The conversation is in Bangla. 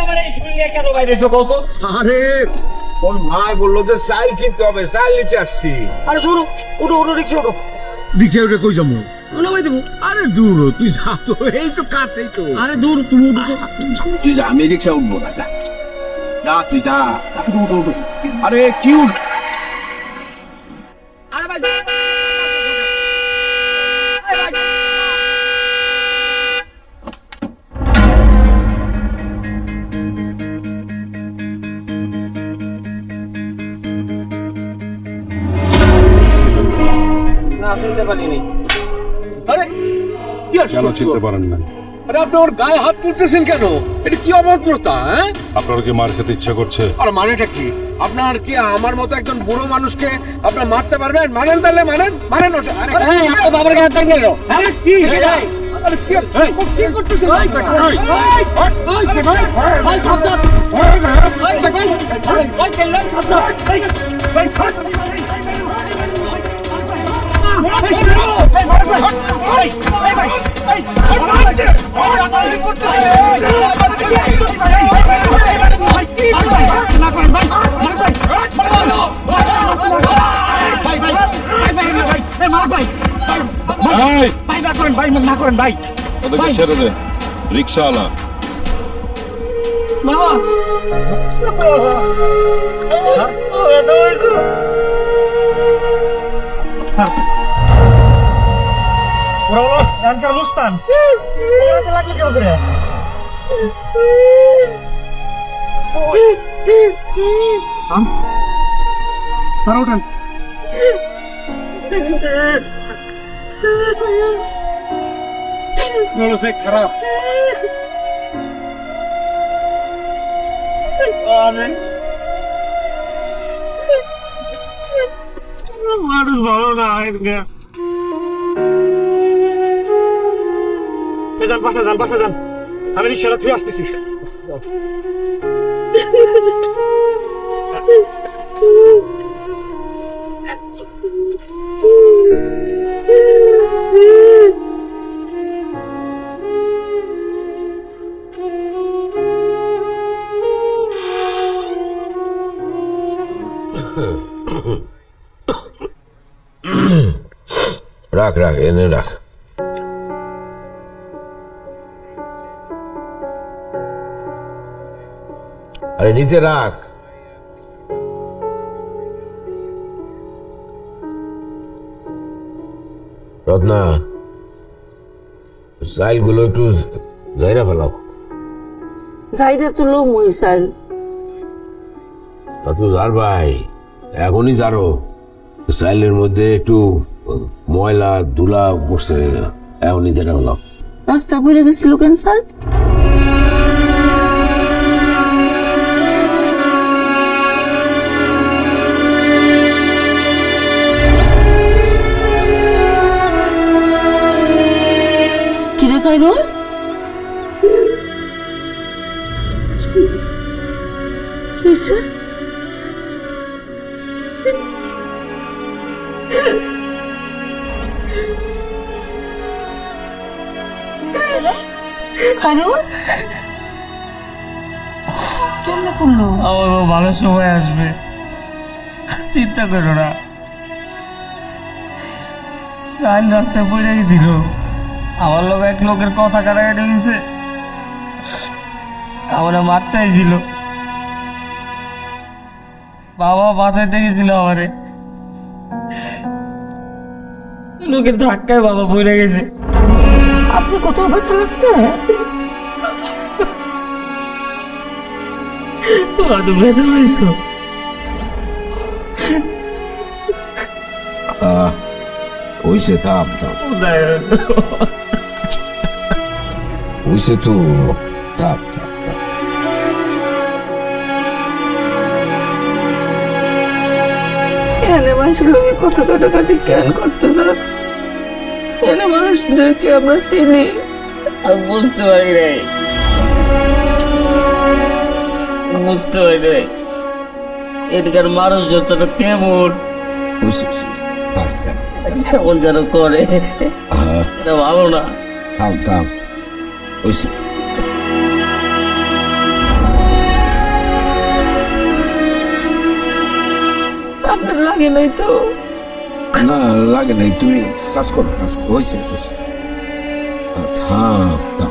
আমার এই শরীর নিয়ে কেন বাইরে এসো কত? আরে ওর মা বললো যে চাল কিনতে হবে, চাল নিতে আসছি। আরে দূর ওটো ওটো রিক্সা ওটো। রিক্সা উঠে কই যাবো? নামাই দেবো। আরে দূর তুই যা তো, এই তো কাছেই তো। আরে দূর তুমি উঠো। তুই যা, আমি রিক্সা উঠবো না। যা তুই যা। আরে কিউট। আরে ভাই চিনতে পারিনি। আরে কি কেন চিনতে পারেন না? আরে আপনি ওর গায়ে হাত তুলতেছেন কেন? এটা কি অভদ্রতা? আপনার কি মার খেতে ইচ্ছা করছে? আর মানেটা কি? আপনার কি আমার মতো একজন বুড়ো মানুষকে আপনার মারতে পারবেন? মানেন তাহলে মানেন, মানেন। বাবার গায়ে হাত দিল। হ্যাঁ কি? আরে কি কি করতেছেন? ভাই সাবধান। ভাই খেললেন সাবধান। ওদেরকে ছেড়ে দে, রিক্সাওয়ালা। মামা ওরা হলো এখানকার লুস্তান। ওরাতে লাগলো কেউ করে? সাম তারা ওঠেন। খারাপ মানুষ ভালো না। যান বাসা যান, বাসা যান। আমি রিক্সাটা থুয়ে আসতেছি। রাখ রাখ, এনে রাখ। আরে নিচে রাখ। রত্না, চাইলগুলো একটু জায়গা ফেলাও। জায়গা তুলো মই চাইল। তা তো যার ভাই, এখনই যারো। চাইলের মধ্যে একটু ময়লা ধুলা পড়ছে, এখনই জায়গা ফেলাও। রাস্তা পড়ে গেছিল কেন স্যার? কিরে খাইরুল? কিসে? খাইরুল কেমনে করলো? আমার ভালো সময় আসবে, চিন্তা করো না। সাইল রাস্তায় পড়ে গেছিল, আমার লোক এক লোকের কথা কাটাকাটি হয়েছে, আমার মারতে ছিল। বাবা বাঁচাইতে গেছিল আমারে, লোকের ধাক্কায় বাবা পড়ে গেছে। আপনি কোথাও বেঁচে লাগছে? ব্যথা হয়েছে। হইছে, থাম থাম, হইছে তো, থাম থাম। এনে মানুষের লোকে কথা কাটাকাটি কেন করতে যাস? এনে মানুষদেরকে আমরা চিনি। বুঝতে পারি নাই, বুঝতে পারি নাই এদিকার মানুষ যতটা কেমন কেমন যেন করে, এটা ভালো না। থাম থাম, হইছে। আপনার লাগে নাই তো? না লাগে নাই, তুমি কাজ করো, কাজ হয়েছে। থাম থাম।